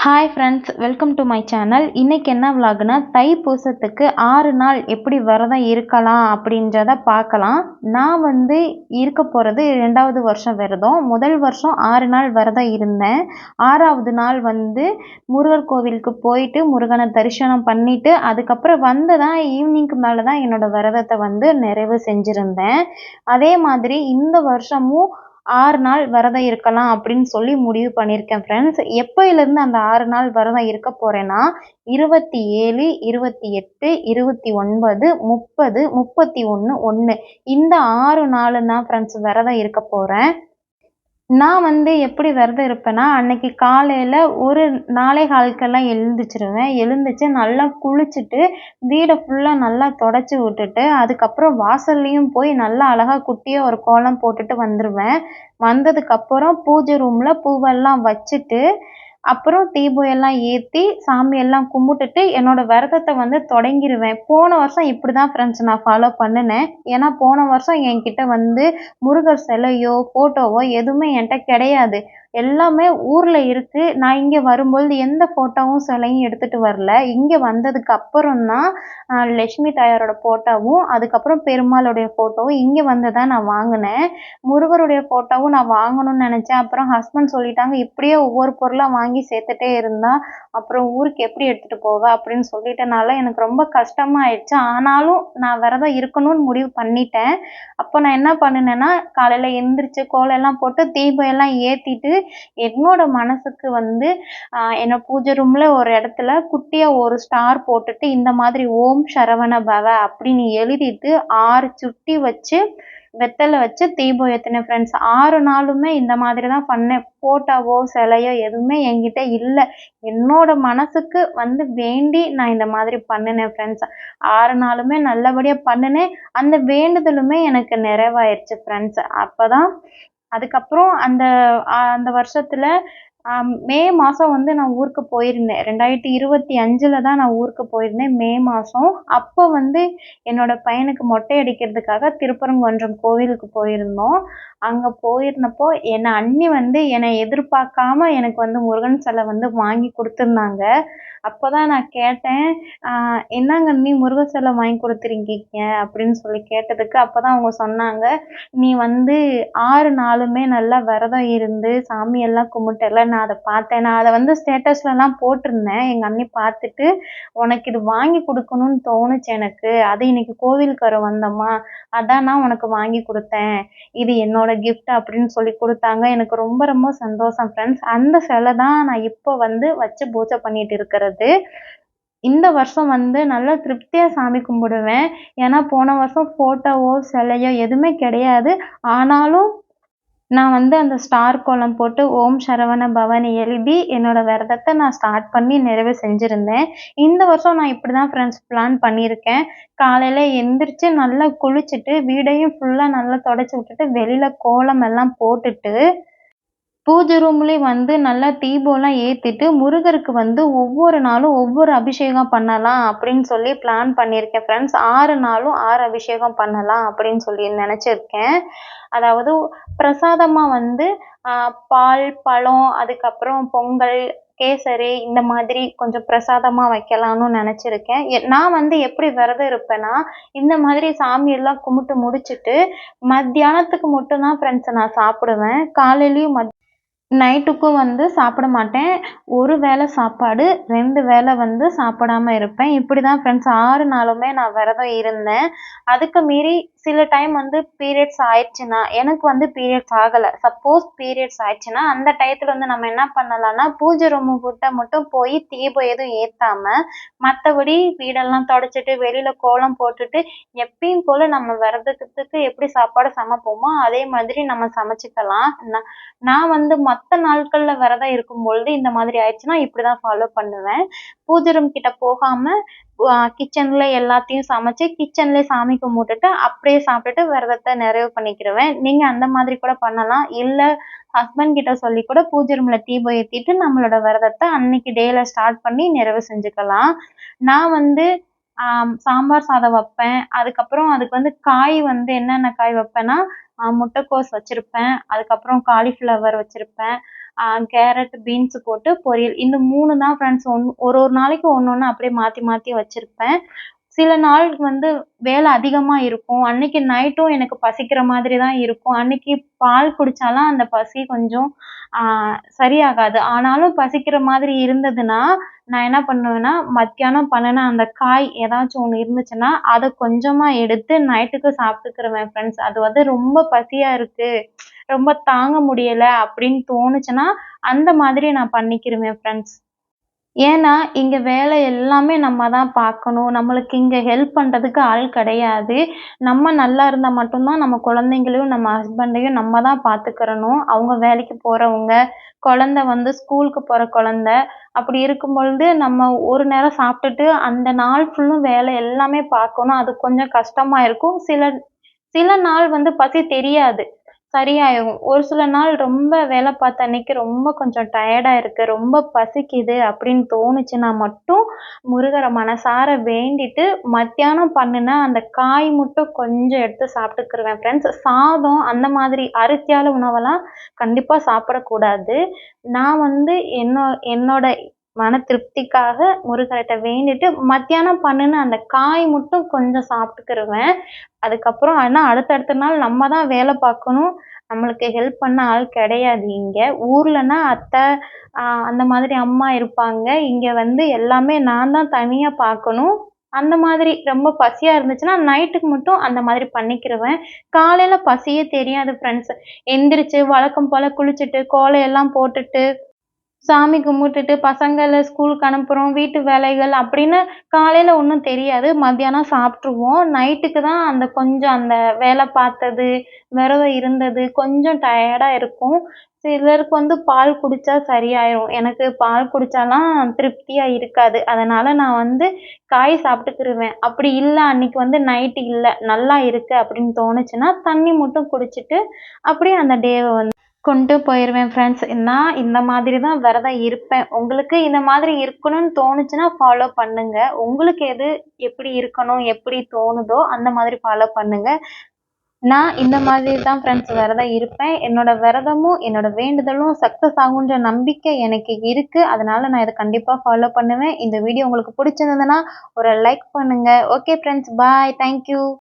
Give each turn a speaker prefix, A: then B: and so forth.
A: Hi friends, welcome to my channel. இன்றைக்கி என்ன விலாகுனா, தைப்பூசத்துக்கு 6 நாள் எப்படி விரதம் இருக்கலாம் அப்படின்றத பார்க்கலாம். நான் இருக்க போகிறது 2வது வருஷம் விரதம். முதல் வருஷம் 6 நாள் விரதம் இருந்தேன். 6வது நாள் முருகர் கோவிலுக்கு போயிட்டு முருகனை தரிசனம் பண்ணிவிட்டு அதுக்கப்புறம் தான் ஈவினிங்க்கு மேலே தான் என்னோடய விரதத்தை நிறைவு செஞ்சுருந்தேன். அதே மாதிரி இந்த வருஷமும் 6 நாள் விரதம் இருக்கலாம் அப்படின்னு சொல்லி முடிவு பண்ணியிருக்கேன் ஃப்ரெண்ட்ஸ். எப்போயிலேருந்து அந்த 6 நாள் விரதம் இருக்க போகிறேன்னா, 27, 28, 29, 30, 31, 1 இந்த 6 நாளும் தான் ஃப்ரெண்ட்ஸ் விரதம் இருக்க போகிறேன். நான் எப்படி விரதம் இருப்பேன்னா, அன்னைக்கு காலையில் ஒரு 4:15க்கெல்லாம் எழுந்திரிச்சிருவேன். எழுந்திரிச்சு நல்லா குளிச்சுட்டு வீடை ஃபுல்லாக நல்லா தொடச்சி விட்டுட்டு, அதுக்கப்புறம் வாசல்லையும் போய் நல்லா அழகா குட்டியாக ஒரு கோலம் போட்டுட்டு வந்துடுவேன். வந்ததுக்கப்புறம் பூஜை ரூமில் பூவெல்லாம் வச்சுட்டு, அப்புறம் தீபம் எல்லாம் ஏற்றி சாமியெல்லாம் கும்பிட்டுட்டு என்னோடய விரதத்தை தொடங்கிடுவேன். போன வருஷம் இப்படி தான் ஃப்ரெண்ட்ஸ் நான் ஃபாலோ பண்ணினேன். ஏன்னா போன வருஷம் என்கிட்ட முருகர் சிலையோ ஃபோட்டோவோ எதுவுமே என்கிட்ட கிடையாது. எல்லாமே ஊரில் இருக்குது. நான் இங்கே வரும்பொழுது எந்த ஃபோட்டோவும் சிலையும் எடுத்துகிட்டு வரல. இங்கே வந்ததுக்கு அப்புறம் தான் லட்சுமி தாயாரோட ஃபோட்டோவும் அதுக்கப்புறம் பெருமாளுடைய ஃபோட்டோவும் இங்கே தான் நான் வாங்கினேன். முருகருடைய ஃபோட்டோவும் நான் வாங்கணும்னு நினச்சேன். அப்புறம் ஹஸ்பண்ட் சொல்லிட்டாங்க, இப்படியே ஒவ்வொரு பொருளாக வாங்கி சேர்த்துட்டே இருந்தால் அப்புறம் ஊருக்கு எப்படி எடுத்துகிட்டு போவ அப்படின்னு சொல்லிட்டனால எனக்கு ரொம்ப கஷ்டமாக ஆயிடுச்சு. ஆனாலும் நான் விரதம் இருக்கணும்னு முடிவு பண்ணிட்டேன். அப்போ நான் என்ன பண்ணினேன்னா, காலையில் எழுந்திரிச்சு கோலம்லாம் போட்டு தீபம் எல்லாம் ஏற்றிட்டு என்னோட மனசுக்கு என்னோட பூஜை ரூமில் ஒரு இடத்துல குட்டியாக ஒரு ஸ்டார் போட்டுட்டு இந்த மாதிரி ஓம் சரவண பவ அப்படின்னு எழுதிட்டு 6 சுட்டி வச்சு வெத்தலை வச்சு தீபம் ஏற்றினேன் ஃப்ரெண்ட்ஸ். 6 நாளுமே இந்த மாதிரி தான் பண்ணேன். ஃபோட்டோவோ சிலையோ எதுவுமே என்கிட்ட இல்லை. என்னோட மனசுக்கு வேண்டி நான் இந்த மாதிரி பண்ணினேன் ஃப்ரெண்ட்ஸ். 6 நாளுமே நல்லபடியாக பண்ணினேன். அந்த வேண்டுதலுமே எனக்கு நிறைவாயிருச்சு ஃப்ரெண்ட்ஸ். அப்போ தான் அதுக்கப்புறம் அந்த அந்த வருஷத்தில் மே மாதம் நான் ஊருக்கு போயிருந்தேன். 2025 தான் நான் ஊருக்கு போயிருந்தேன் மே மாதம். அப்போ என்னோட பையனுக்கு மொட்டை அடிக்கிறதுக்காக திருப்பரங்குன்றம் கோவிலுக்கு போயிருந்தோம். அங்கே போயிருந்தப்போ என்னை அண்ணி என்னை எதிர்பார்க்காம எனக்கு முருகன் சிலை வாங்கி கொடுத்துருந்தாங்க. அப்போ தான் நான் கேட்டேன், என்னங்க அண்ணி முருகன் சிலை வாங்கி கொடுத்துருக்கீங்க அப்படின்னு சொல்லி கேட்டதுக்கு அப்போ தான் அவங்க சொன்னாங்க, நீ 6 நாளுமே நல்லா விரதம் இருந்து சாமியெல்லாம் கும்பிட்டல, நான் அதை பார்த்தேன். நான் அதை ஸ்டேட்டஸ்லலாம் போட்டிருந்தேன். எங்கள் அண்ணி பார்த்துட்டு, உனக்கு இது வாங்கி கொடுக்கணும்னு தோணுச்சு எனக்கு. அது இன்னைக்கு கோவிலுக்கு வர வந்தோமா, அதான் நான் உனக்கு வாங்கி கொடுத்தேன். இது என்னோட கிஃப்ட் அப்படின்னு சொல்லி கொடுத்தாங்க. எனக்கு ரொம்ப ரொம்ப சந்தோஷம் ஃப்ரெண்ட்ஸ். அந்த சிலை தான் நான் இப்போ வச்சு பூஜை பண்ணிட்டு இருக்கிறது. இந்த வருஷம் நல்லா திருப்தியாக சாமி கும்பிடுவேன். ஏன்னா போன வருஷம் ஃபோட்டோவோ சிலையோ எதுவுமே கிடையாது. ஆனாலும் நான் அந்த ஸ்டார் கோலம் போட்டு ஓம் சரவண பவன் எழுதி என்னோட விரதத்தை நான் ஸ்டார்ட் பண்ணி நிறைவு செஞ்சுருந்தேன். இந்த வருஷம் நான் இப்படி தான் ஃப்ரெண்ட்ஸ் பிளான் பண்ணியிருக்கேன். காலையில் எந்திரிச்சு நல்லா குளிச்சுட்டு வீடையும் ஃபுல்லாக நல்லா தொடச்சி விட்டுட்டு வெளியில் கோலம் எல்லாம் போட்டுட்டு பூஜை ரூம்லேயும் நல்லா தீபம்லாம் ஏற்றிட்டு முருகருக்கு ஒவ்வொரு நாளும் ஒவ்வொரு அபிஷேகம் பண்ணலாம் அப்படின்னு சொல்லி பிளான் பண்ணியிருக்கேன் ஃப்ரெண்ட்ஸ். 6 நாளும் 6 அபிஷேகம் பண்ணலாம் அப்படின்னு சொல்லி நினச்சிருக்கேன். அதாவது பிரசாதமாக பால், பழம், அதுக்கப்புறம் பொங்கல், கேசரி இந்த மாதிரி கொஞ்சம் பிரசாதமாக வைக்கலாம்னு நினச்சிருக்கேன். நான் எப்படி விரதம் இருப்பேன்னா, இந்த மாதிரி சாமியெல்லாம் கும்பிட்டு முடிச்சுட்டு மத்தியானத்துக்கு மட்டும் தான் ஃப்ரெண்ட்ஸ் நான் சாப்பிடுவேன். காலையிலையும் நைட்டுக்கும் சாப்பிட மாட்டேன். ஒரு வேளை சாப்பாடு, 2 வேளை சாப்பிடாம இருப்பேன். இப்படி தான் ஃப்ரெண்ட்ஸ் 6 நாளுமே நான் விரதம் இருந்தேன். அதுக்கு மீறி சில டைம் பீரியட்ஸ் ஆயிடுச்சுன்னா, எனக்கு பீரியட்ஸ் ஆகலை. சப்போஸ் பீரியட்ஸ் ஆயிடுச்சுன்னா அந்த டயத்தில் நம்ம என்ன பண்ணலாம்னா, பூஜை ரூமு கிட்ட மட்டும் போய் தீபம் எதுவும் ஏற்றாம மற்றபடி வீடெல்லாம் தொடச்சிட்டு வெளியில் கோலம் போட்டுட்டு எப்பயும் போல் நம்ம விரதத்துக்கு எப்படி சாப்பாடு சமைப்போமோ அதே மாதிரி நம்ம சமைச்சிக்கலாம். நான் மற்ற நாட்களில் விரதம் இருக்கும்பொழுது இந்த மாதிரி ஆயிடுச்சுன்னா இப்படி தான் ஃபாலோ பண்ணுவேன். பூஜை ரூம் கிட்ட போகாமல் கிச்சனில் எல்லாத்தையும் சமைச்சு கிச்சன்லேயே சாமி கும்பிட்டுட்டு அப்படியே சாப்பிட்டுட்டு விரதத்தை நிறைவு பண்ணிக்கிடுவேன். நீங்கள் அந்த மாதிரி கூட பண்ணலாம். இல்லை ஹஸ்பண்ட் கிட்ட சொல்லி கூட பூஜை ரூமில் தீபம் ஏற்றிட்டு நம்மளோட விரதத்தை அன்னைக்கு டேயில் ஸ்டார்ட் பண்ணி நிறைவு செஞ்சுக்கலாம். நான் சாம்பார் சாதம் வைப்பேன். அதுக்கப்புறம் அதுக்கு காய் என்னென்ன காய் வைப்பேன்னா, முட்டைக்கோஸ் வச்சுருப்பேன். அதுக்கப்புறம் காலிஃப்ளவர் வச்சுருப்பேன். கேரட், பீன்ஸ் போட்டு பொரியல். இந்த 3 தான் ஃப்ரெண்ட்ஸ். ஒரு ஒரு நாளைக்கு ஒண்ணு அப்படியே மாத்தி மாத்தி வச்சிருப்பேன். சில நாள் வந்து வேலை அதிகமா இருக்கும். அன்னைக்கு நைட்டும் எனக்கு பசிக்கிற மாதிரி தான் இருக்கும். அன்னைக்கு பால் குடிச்சாலாம் அந்த பசி கொஞ்சம் ஆ சரியாகாது. ஆனாலும் பசிக்கிற மாதிரி இருந்ததுன்னா, நான் என்ன பண்ணுவேன்னா, மத்தியானம் பண்ணுன அந்த காய் ஏதாச்சும் ஒண்ணு இருந்துச்சுன்னா, அத கொஞ்சமா எடுத்து நைட்டுக்கு சாப்பிட்டுக்கிருவேன் ஃப்ரெண்ட்ஸ். அது வந்து ரொம்ப பசியா இருக்கு, ரொம்ப தாங்க முடியல அப்படின்னு தோணுச்சுன்னா, அந்த மாதிரி நான் பண்ணிக்கிருவேன் ஃப்ரெண்ட்ஸ். ஏன்னா, இங்க வேலை எல்லாமே நம்ம தான் பார்க்கணும். நம்மளுக்கு இங்க ஹெல்ப் பண்றதுக்கு ஆள் கிடையாது. நம்ம நல்லா இருந்தா மட்டும் தான் நம்ம குழந்தைங்களையும், நம்ம ஹஸ்பண்டையும் நம்ம தான் பார்த்துக்கிறணும். அவங்க வேலைக்கு போறவங்க, குழந்தை வந்து ஸ்கூலுக்கு போற குழந்தை. அப்படி இருக்கும் பொழுது நம்ம ஒரு நேரம் சாப்பிட்டுட்டு, அந்த நாள் ஃபுல்லும் வேலை எல்லாமே பார்க்கணும். அது கொஞ்சம் கஷ்டமா இருக்கும். சில சில நாள் வந்து பசி தெரியாது. சரியாயிரும். ஒரு சில நாள் ரொம்ப வேலை பார்த்த அன்னைக்கு ரொம்ப கொஞ்சம் டயர்டா இருக்கு, ரொம்ப பசிக்குது அப்படின்னு தோணுச்சுன்னா மட்டும் முருகர மனசார வேண்டிட்டு, மத்தியானம் பண்ணுன அந்த காய் மட்டும் கொஞ்சம் எடுத்து சாப்பிட்டுக்கிருவேன் ஃப்ரெண்ட்ஸ். சாதம் அந்த மாதிரி அரிசியால உணவெல்லாம் கண்டிப்பா சாப்பிடக்கூடாது. நான் வந்து என்னோட மன திருப்திக்காக முருகர்ட்ட வேண்டிட்டு, மத்தியானம் பண்ணுன அந்த காய் மட்டும் கொஞ்சம் சாப்பிட்டுக்கிருவேன். அதுக்கப்புறம் ஆனா அடுத்தடுத்த நாள் நம்ம தான் வேலை பார்க்கணும். நம்மளுக்கு ஹெல்ப் பண்ண ஆள் கிடையாது இங்க. ஊர்லனா அத்தை, அந்த மாதிரி அம்மா இருப்பாங்க. இங்க வந்து எல்லாமே நான் தான் தனியா பார்க்கணும். அந்த மாதிரி ரொம்ப பசியா இருந்துச்சுன்னா, நைட்டுக்கு மட்டும் அந்த மாதிரி பண்ணிக்கிருவேன். காலையில பசியே தெரியாது ஃப்ரெண்ட்ஸ். எந்திரிச்சு வழக்கம் போல குளிச்சுட்டு, கோலமெல்லாம் போட்டுட்டு சாமி கும்பிட்டுட்டு பசங்கள ஸ்கூலுக்கு அனுப்புறோம், வீட்டு வேலைகள் அப்படின்னு காலையில ஒண்ணும் தெரியாது. மத்தியானம் சாப்ட்டுருவோம். நைட்டுக்கு தான் அந்த கொஞ்சம் அந்த வேலை பார்த்தது, விரதம் இருந்தது, கொஞ்சம் டயர்டா இருக்கும். சிலருக்கு வந்து பால் குடிச்சா சரியாயிரும். எனக்கு பால் குடிச்சாலாம் திருப்தியா இருக்காது. அதனால நான் வந்து காய் சாப்பிட்டுக்கிருவேன். அப்படி இல்ல அன்னைக்கு வந்து நைட்டு இல்ல, நல்லா இருக்கு அப்படின்னு தோணுச்சுன்னா, தண்ணி மட்டும் குடிச்சிட்டு, அப்படியே அந்த டேவ வந்து கொண்டு போயிருவேன் ஃப்ரெண்ட்ஸ். நான் இந்த மாதிரி தான் விரதம் இருப்பேன். உங்களுக்கு இந்த மாதிரி இருக்கணும்னு தோணுச்சுன்னா ஃபாலோ பண்ணுங்க. உங்களுக்கு எது எப்படி இருக்கணும், எப்படி தோணுதோ அந்த மாதிரி ஃபாலோ பண்ணுங்க. நான் இந்த மாதிரி தான் ஃப்ரெண்ட்ஸ் விரதம் இருப்பேன். என்னோட விரதமும், என்னோட வேண்டுதலும் சக்சஸ் ஆகுன்ற நம்பிக்கை எனக்கு இருக்கு. அதனால நான் இத கண்டிப்பா ஃபாலோ பண்ணுவேன். இந்த வீடியோ உங்களுக்கு பிடிச்சிருந்ததுன்னா ஒரு லைக் பண்ணுங்க. Okay friends, bye. Thank you.